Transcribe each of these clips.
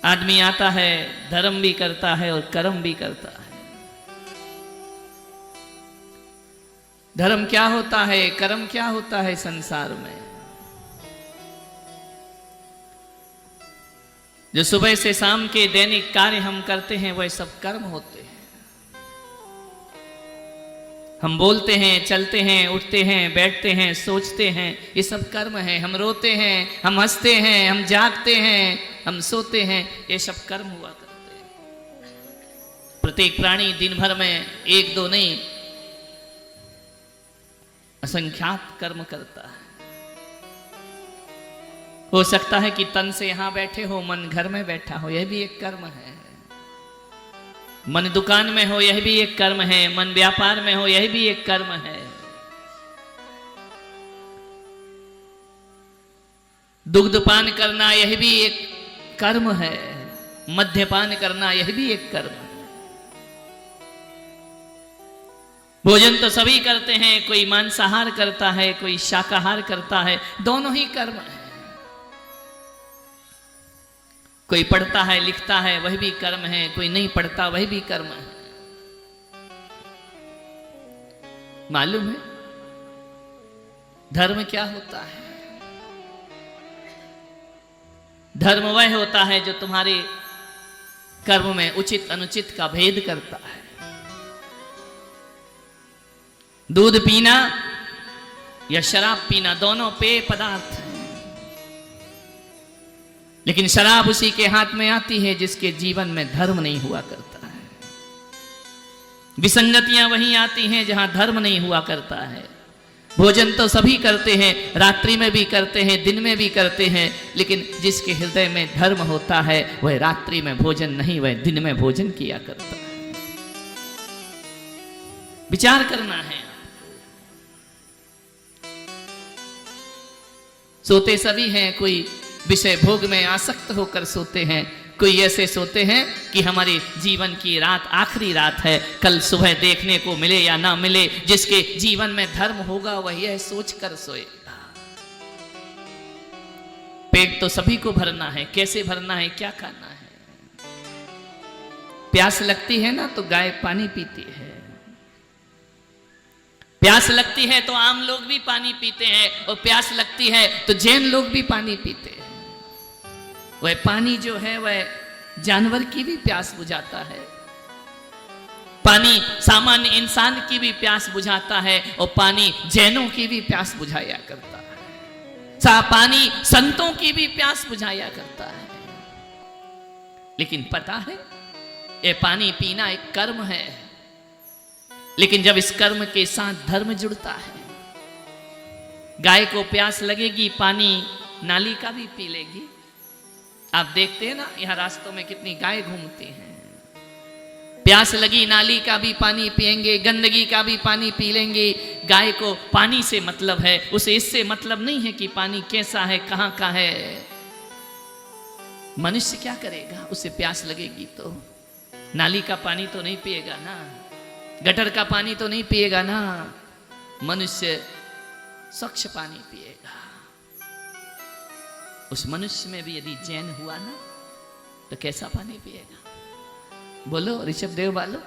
आदमी आता है, धर्म भी करता है और कर्म भी करता है। धर्म क्या होता है, कर्म क्या होता है संसार में? जो सुबह से शाम के दैनिक कार्य हम करते हैं वह सब कर्म होते हैं। हम बोलते हैं, चलते हैं, उठते हैं, बैठते हैं, सोचते हैं, ये सब कर्म है। हम रोते हैं, हम हंसते हैं, हम जागते हैं, हम सोते हैं, ये सब कर्म हुआ करते हैं। प्रत्येक प्राणी दिन भर में एक दो नहीं असंख्यात कर्म करता है। हो सकता है कि तन से यहां बैठे हो, मन घर में बैठा हो, यह भी एक कर्म है। मन दुकान में हो, यह भी एक कर्म है। मन व्यापार में हो, यह भी एक कर्म है। दुग्धपान करना यह भी एक कर्म है। मद्यपान करना यह भी एक कर्म है। भोजन तो सभी करते हैं, कोई मांसाहार करता है, कोई शाकाहार करता है, दोनों ही कर्म है। कोई पढ़ता है, लिखता है, वह भी कर्म है। कोई नहीं पढ़ता, वह भी कर्म है। मालूम है धर्म क्या होता है? धर्म वह होता है जो तुम्हारे कर्म में उचित अनुचित का भेद करता है। दूध पीना या शराब पीना दोनों पेय पदार्थ हैं, लेकिन शराब उसी के हाथ में आती है जिसके जीवन में धर्म नहीं हुआ करता है। विसंगतियां वहीं आती हैं जहां धर्म नहीं हुआ करता है। भोजन तो सभी करते हैं, रात्रि में भी करते हैं, दिन में भी करते हैं, लेकिन जिसके हृदय में धर्म होता है वह रात्रि में भोजन नहीं, वह दिन में भोजन किया करता है। विचार करना है। सोते सभी हैं, कोई विषय भोग में आसक्त होकर सोते हैं, कोई ऐसे सोते हैं कि हमारे जीवन की रात आखिरी रात है, कल सुबह देखने को मिले या ना मिले। जिसके जीवन में धर्म होगा वह यह सोचकर सोएगा। पेट तो सभी को भरना है, कैसे भरना है, क्या खाना है? प्यास लगती है ना तो गाय पानी पीती है, प्यास लगती है तो आम लोग भी पानी पीते हैं, और प्यास लगती है तो जैन लोग भी पानी पीते हैं। वह पानी जो है वह जानवर की भी प्यास बुझाता है। पानी सामान्य इंसान की भी प्यास बुझाता है, और पानी जैनों की भी प्यास बुझाया करता है। पानी संतों की भी प्यास बुझाया करता है। लेकिन पता है ये पानी पीना एक कर्म है, लेकिन जब इस कर्म के साथ धर्म जुड़ता है, गाय को प्यास लगेगी, पानी नाली का भी पी लेगी। आप देखते हैं ना यहां रास्तों में कितनी गाय घूमती हैं। प्यास लगी, नाली का भी पानी पिएंगे, गंदगी का भी पानी पी लेंगे। गाय को पानी से मतलब है, उसे इससे मतलब नहीं है कि पानी कैसा है, कहां का है। मनुष्य क्या करेगा? उसे प्यास लगेगी तो नाली का पानी तो नहीं पिएगा ना, गटर का पानी तो नहीं पिएगा ना। मनुष्य स्वच्छ पानी पिएगा। उस मनुष्य में भी यदि जैन हुआ ना तो कैसा पानी पिएगा? बोलो ऋषभ देव वालों,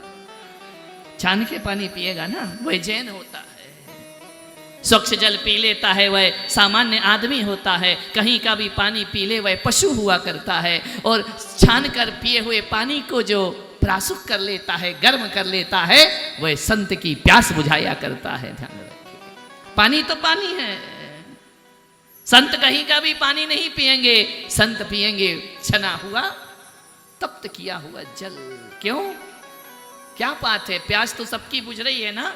छान के पानी पिएगा ना, वह जैन होता है। स्वच्छ जल पी लेता है वह सामान्य आदमी होता है। कहीं का भी पानी पी ले वह पशु हुआ करता है। और छान कर पिए हुए पानी को जो प्रासुक कर लेता है, गर्म कर लेता है, वह संत की प्यास बुझाया करता है। ध्यान रखिए, पानी तो पानी है। संत कहीं का भी पानी नहीं पिएंगे, संत पिएंगे छना हुआ तप्त किया हुआ जल। क्यों? क्या बात है, प्यास तो सबकी बुझ रही है ना।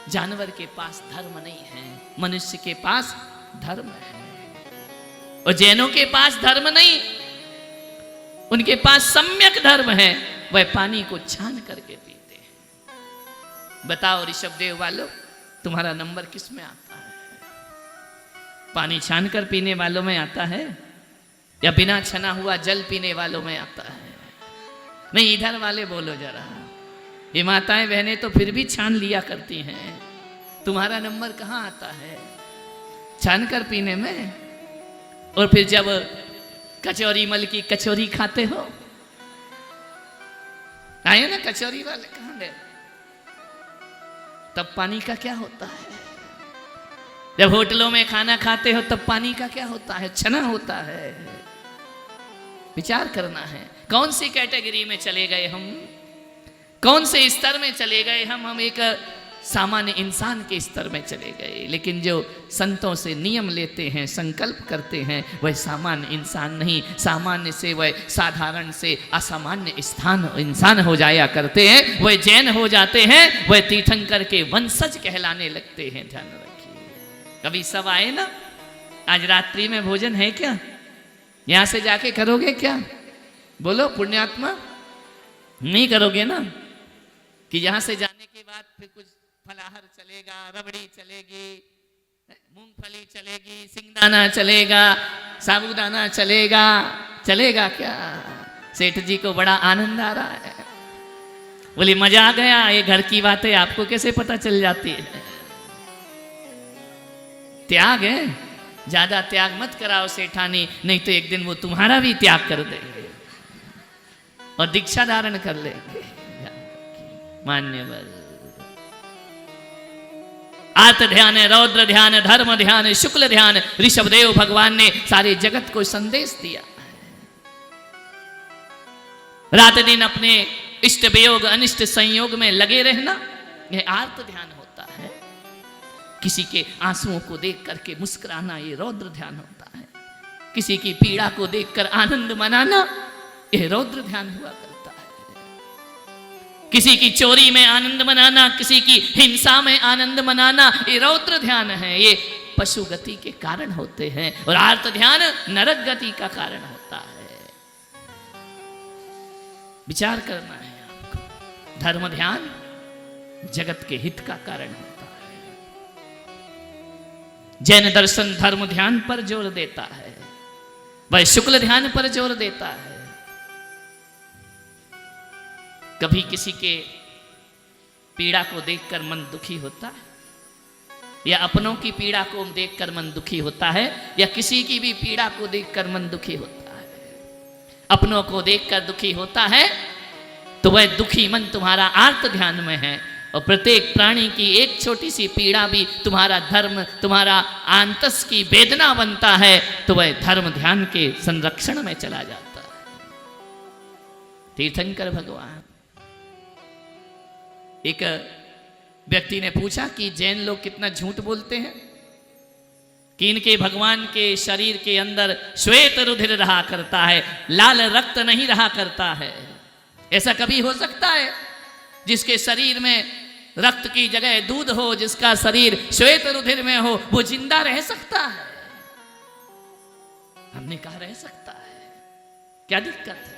जानवर के पास धर्म नहीं है, मनुष्य के पास धर्म है। और जैनों के पास धर्म नहीं, उनके पास सम्यक धर्म है। वह पानी को छान करके पीते हैं। बताओ ऋषभ देव वालों, तुम्हारा नंबर किस में आता है? पानी छान कर पीने वालों में आता है या बिना छना हुआ जल पीने वालों में आता है? नहीं, इधर वाले बोलो जरा। ये माताएं बहनें तो फिर भी छान लिया करती हैं। तुम्हारा नंबर कहाँ आता है? छान कर पीने में। और फिर जब कचौरी मल की कचौरी खाते हो? आए ना कचौरी वाले, कहां गए? तब पानी का क्या होता है? जब होटलों में खाना खाते हो तब पानी का क्या होता है? छना होता है। विचार करना है कौन सी कैटेगरी में चले गए हम, कौन से स्तर में चले गए हम एक सामान्य इंसान के स्तर में चले गए। लेकिन जो संतों से नियम लेते हैं, संकल्प करते हैं, वह सामान्य इंसान नहीं, सामान्य से वह साधारण से असामान्य स्थान इंसान हो जाया करते हैं। वह जैन हो जाते हैं, वह तीर्थंकर के वंशज कहलाने लगते हैं। ध्यान रखिए। कभी सब आए ना, आज रात्रि में भोजन है क्या? यहां से जाके करोगे क्या? बोलो पुण्यात्मा, नहीं करोगे ना? कि यहां से जाने के बाद फिर कुछ फलाहार चलेगा, रबड़ी चलेगी, मूंगफली चलेगी, सिंगदाना चलेगा, साबूदाना चलेगा, चलेगा क्या? सेठ जी को बड़ा आनंद आ रहा है, बोले मजा आ गया। ये घर की बातें आपको कैसे पता चल जाती है? त्याग है, ज्यादा त्याग मत कराओ सेठानी, नहीं तो एक दिन वो तुम्हारा भी त्याग कर देंगे और दीक्षा धारण कर लेंगे। मान्यवर आर्त ध्यान, रौद्र ध्यान, धर्म ध्यान, शुक्ल ध्यान, ऋषभदेव भगवान ने सारे जगत को संदेश दिया। रात दिन अपने इष्ट वियोग अनिष्ट संयोग में लगे रहना, यह आर्त ध्यान होता है। किसी के आंसुओं को देख करके मुस्कुराना, ये रौद्र ध्यान होता है। किसी की पीड़ा को देखकर आनंद मनाना, यह रौद्र ध्यान हुआ करता है। किसी की चोरी में आनंद मनाना, किसी की हिंसा में आनंद मनाना, ये रौद्र ध्यान है। ये पशु गति के कारण होते हैं और आर्त ध्यान नरक गति का कारण होता है। विचार करना है आपको। धर्म ध्यान जगत के हित का कारण होता है। जैन दर्शन धर्म ध्यान पर जोर देता है, वह शुक्ल ध्यान पर जोर देता है। कभी किसी के पीड़ा को देखकर मन दुखी होता है, या अपनों की पीड़ा को देखकर मन दुखी होता है, या किसी की भी पीड़ा को देखकर मन दुखी होता है? अपनों को देखकर दुखी होता है तो वह दुखी मन तुम्हारा आर्त ध्यान में है, और प्रत्येक प्राणी की एक छोटी सी पीड़ा भी तुम्हारा धर्म, तुम्हारा आंतस की वेदना बनता है, तो वह धर्म ध्यान के संरक्षण में चला जाता है। तीर्थंकर भगवान, एक व्यक्ति ने पूछा कि जैन लोग कितना झूठ बोलते हैं कि इनके भगवान के शरीर के अंदर श्वेत रुधिर रहा करता है, लाल रक्त नहीं रहा करता है। ऐसा कभी हो सकता है? जिसके शरीर में रक्त की जगह दूध हो, जिसका शरीर श्वेत रुधिर में हो, वो जिंदा रह सकता है? हमने कहा रह सकता है, क्या दिक्कत है?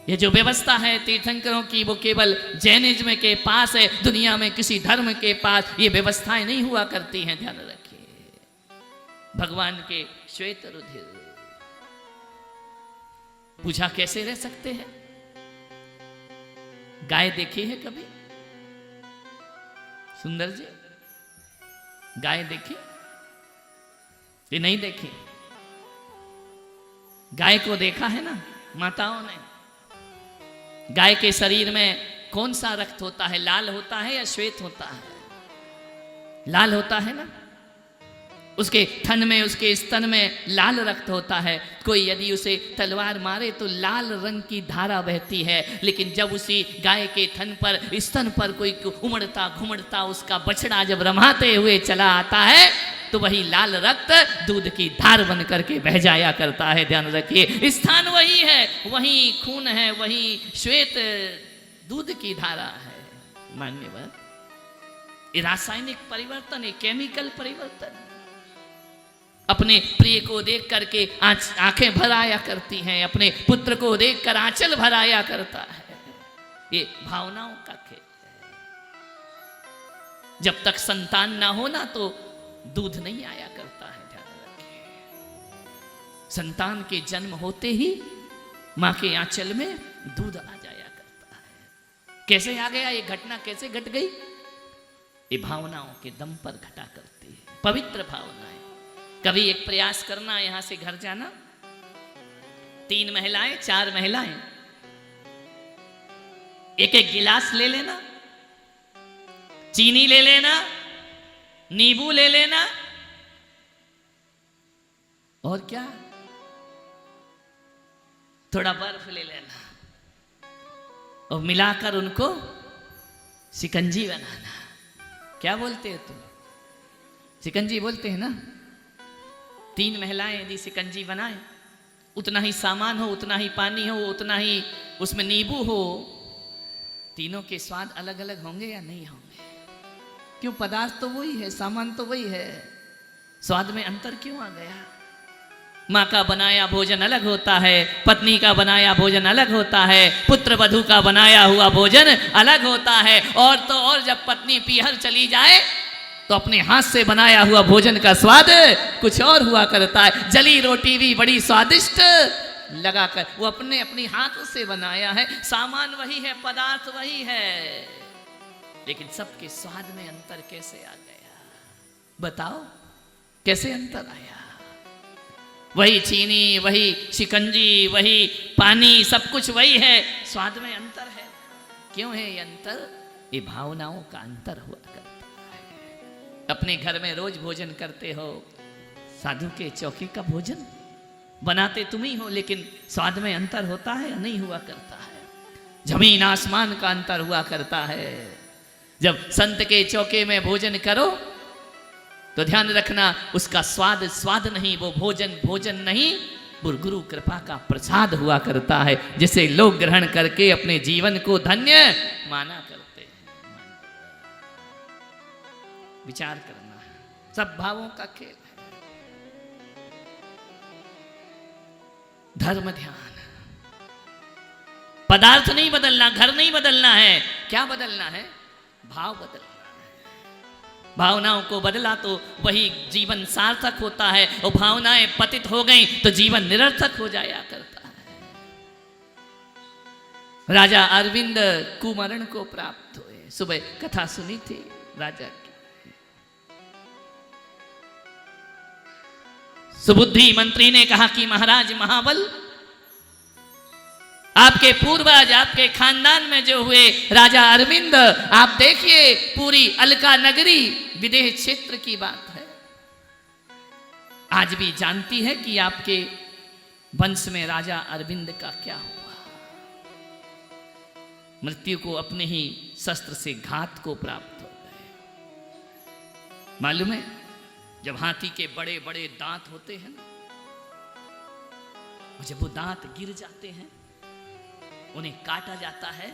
ये जो व्यवस्था है तीर्थंकरों की, वो केवल जैनिज्म के पास है, दुनिया में किसी धर्म के पास ये व्यवस्थाएं नहीं हुआ करती हैं। ध्यान रखिए। भगवान के श्वेत रुधिर, पूछा कैसे रह सकते हैं? गाय देखी है कभी? सुंदर जी, गाय देखी? ये नहीं देखी? गाय को देखा है ना माताओं ने? गाय के शरीर में कौन सा रक्त होता है? लाल होता है या श्वेत होता है? लाल होता है ना। उसके थन में, उसके स्तन में लाल रक्त होता है। कोई यदि उसे तलवार मारे तो लाल रंग की धारा बहती है, लेकिन जब उसी गाय के थन पर, स्तन पर कोई उमड़ता घुमड़ता उसका बछड़ा जब रमाते हुए चला आता है, तो वही लाल रक्त दूध की धार बन करके बह जाया करता है। ध्यान रखिए, स्थान वही है, वही खून है, वही श्वेत दूध की धारा है। मान्यवर, ये रासायनिक परिवर्तन है, केमिकल परिवर्तन। अपने प्रिय को देख करके आंखें भर आया करती हैं, अपने पुत्र को देखकर आंचल भर आया करता है। ये भावनाओं का खेल है। जब तक संतान ना होना तो दूध नहीं आया करता है। ध्यान रखिए, संतान के जन्म होते ही मां के आंचल में दूध आ जाया करता है। कैसे आ गया? ये घटना कैसे घट गई? ये भावनाओं के दम पर घटा करती है, पवित्र भावनाएं। कभी एक प्रयास करना, यहां से घर जाना, 3 महिलाएं 4 महिलाएं, एक एक गिलास ले लेना, चीनी ले लेना, नींबू ले लेना, और क्या, थोड़ा बर्फ ले लेना, और मिलाकर उनको शिकंजी बनाना। क्या बोलते हो तुम? शिकंजी बोलते हैं ना। 3 महिलाएं यदि शिकंजी बनाए, उतना ही सामान हो, उतना ही पानी हो, उतना ही उसमें नींबू हो, तीनों के स्वाद अलग अलग होंगे या नहीं होंगे? क्यों? पदार्थ तो वही है, सामान तो वही है, स्वाद में अंतर क्यों आ गया? माँ का बनाया भोजन अलग होता है, पत्नी का बनाया भोजन अलग होता है, पुत्र वधू का बनाया हुआ भोजन अलग होता है। और तो और जब पत्नी पीहर चली जाए तो अपने हाथ से बनाया हुआ भोजन का स्वाद कुछ और हुआ करता है। जली रोटी भी बड़ी स्वादिष्ट लगाकर, वो अपने अपनी हाथों से बनाया है, सामान वही है, पदार्थ वही है, लेकिन सबके स्वाद में अंतर कैसे आ गया? बताओ कैसे अंतर आया? वही चीनी, वही शिकंजी, वही पानी, सब कुछ वही है, स्वाद में अंतर है। क्यों है ये अंतर? ये भावनाओं का अंतर हुआ करता है। अपने घर में रोज भोजन करते हो, साधु के चौकी का भोजन बनाते तुम ही हो, लेकिन स्वाद में अंतर होता है या नहीं हुआ करता है? जमीन आसमान का अंतर हुआ करता है। जब संत के चौके में भोजन करो तो ध्यान रखना, उसका स्वाद स्वाद नहीं, वो भोजन भोजन नहीं, गुरु कृपा का प्रसाद हुआ करता है, जिसे लोग ग्रहण करके अपने जीवन को धन्य माना करते हैं। विचार करना, सब भावों का खेल है। धर्म ध्यान, पदार्थ नहीं बदलना, घर नहीं बदलना है, क्या बदलना है? भाव बदलना। भावनाओं को बदला तो वही जीवन सार्थक होता है, और भावनाएं पतित हो गई तो जीवन निरर्थक हो जाया करता है। राजा अरविंद कुमरण को प्राप्त हुए, सुबह कथा सुनी थी राजा की। सुबुद्धि मंत्री ने कहा कि महाराज महाबल, आपके पूर्वज, आपके खानदान में जो हुए राजा अरविंद, आप देखिए पूरी अलका नगरी विदेह क्षेत्र की बात है, आज भी जानती है कि आपके वंश में राजा अरविंद का क्या हुआ। मृत्यु को अपने ही शस्त्र से घात को प्राप्त हो गए। मालूम है, जब हाथी के बड़े बड़े दांत होते हैं ना, जब वो दांत गिर जाते हैं, उन्हें काटा जाता है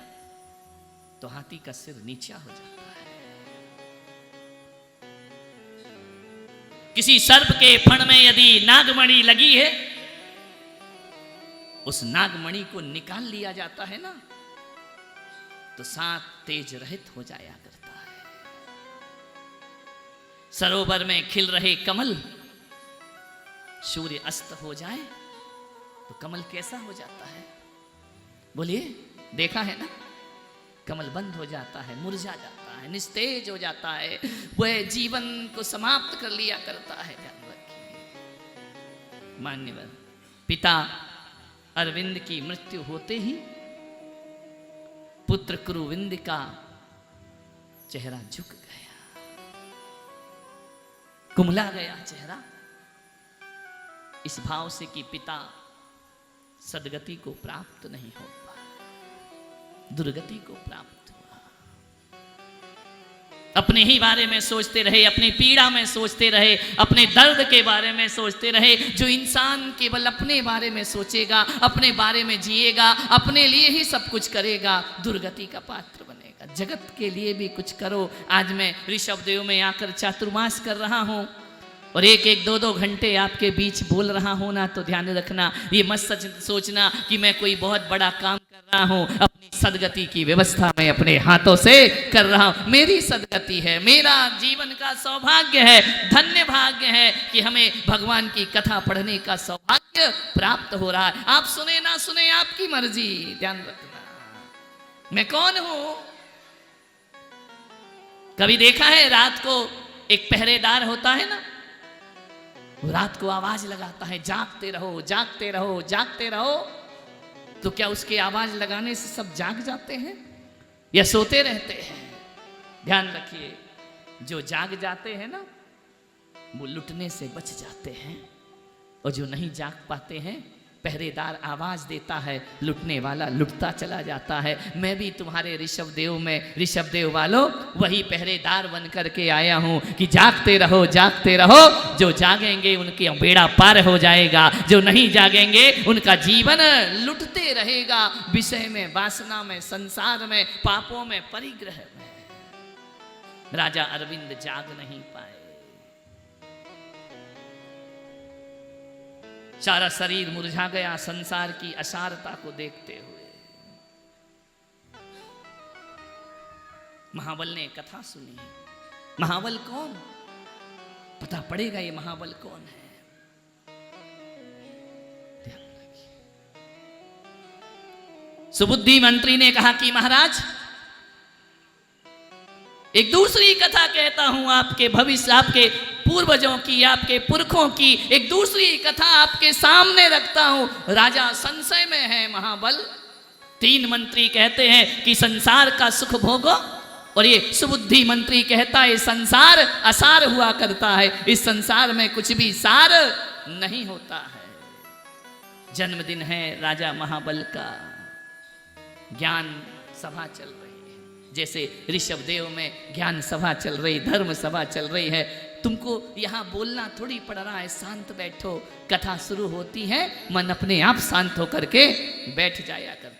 तो हाथी का सिर नीचा हो जाता है। किसी सर्प के फण में यदि नागमणि लगी है, उस नागमणि को निकाल लिया जाता है ना, तो सांप तेज रहित हो जाया करता है। सरोवर में खिल रहे कमल, सूर्य अस्त हो जाए तो कमल कैसा हो जाता है? बोलिए, देखा है ना? कमल बंद हो जाता है, मुरझा जाता है, निस्तेज हो जाता है, वह जीवन को समाप्त कर लिया करता है। ध्यान रखिए। मान्यवर पिता अरविंद की मृत्यु होते ही पुत्र कुरुविंद का चेहरा झुक गया, कुमला गया चेहरा, इस भाव से कि पिता सदगति को प्राप्त नहीं हो पाया, दुर्गति को प्राप्त हुआ। अपने ही बारे में सोचते रहे, अपनी पीड़ा में सोचते रहे, अपने दर्द के बारे में सोचते रहे। जो इंसान केवल अपने बारे में सोचेगा, अपने बारे में जिएगा, अपने लिए ही सब कुछ करेगा, दुर्गति का पात्र बनेगा। जगत के लिए भी कुछ करो। आज मैं ऋषभ देव में आकर चातुर्मास कर रहा हूं और एक एक 2-2 घंटे आपके बीच बोल रहा हूं ना, तो ध्यान रखना, ये मत सोचना कि मैं कोई बहुत बड़ा काम कर रहा हूं। अपनी सदगति की व्यवस्था मैं अपने हाथों से कर रहा हूं। मेरी सदगति है, मेरा जीवन का सौभाग्य है, धन्य भाग्य है कि हमें भगवान की कथा पढ़ने का सौभाग्य प्राप्त हो रहा है। आप सुने ना सुने, आपकी मर्जी। ध्यान रखना, मैं कौन हूं? कभी देखा है रात को एक पहरेदार होता है ना, वो रात को आवाज लगाता है, जागते रहो जागते रहो जागते रहो। तो क्या उसके आवाज लगाने से सब जाग जाते हैं या सोते रहते हैं? ध्यान रखिए, जो जाग जाते हैं ना वो लुटने से बच जाते हैं, और जो नहीं जाग पाते हैं, पहरेदार आवाज देता है, लुटने वाला लुटता चला जाता है। मैं भी तुम्हारे ऋषभदेव में, ऋषभदेव वालों, वही पहरेदार बन करके आया हूं कि जागते रहो जागते रहो। जो जागेंगे उनके बेड़ा पार हो जाएगा, जो नहीं जागेंगे उनका जीवन लुटते रहेगा, विषय में, वासना में, संसार में, पापों में, परिग्रह में। राजा अरविंद जाग नहीं पाए, सारा शरीर मुरझा गया संसार की असारता को देखते हुए। महाबल ने कथा सुनी। महाबल कौन? पता पड़ेगा ये महाबल कौन है। सुबुद्धि मंत्री ने कहा कि महाराज, एक दूसरी कथा कहता हूं, आपके भविष्य, आपके पूर्वजों की, आपके पुरखों की एक दूसरी कथा आपके सामने रखता हूं। राजा संशय में है महाबल। 3 मंत्री कहते हैं कि संसार का सुख भोगो, और ये सुबुद्धि मंत्री कहता है संसार असार हुआ करता है, इस संसार में कुछ भी सार नहीं होता है। जन्मदिन है राजा महाबल का, ज्ञान सभा चल रही है, जैसे ऋषभदेव में ज्ञान सभा चल रही, धर्म सभा चल रही है। तुमको यहाँ बोलना थोड़ी पड़ रहा है, शांत बैठो। कथा शुरू होती है, मन अपने आप शांत होकर के बैठ जाया करता।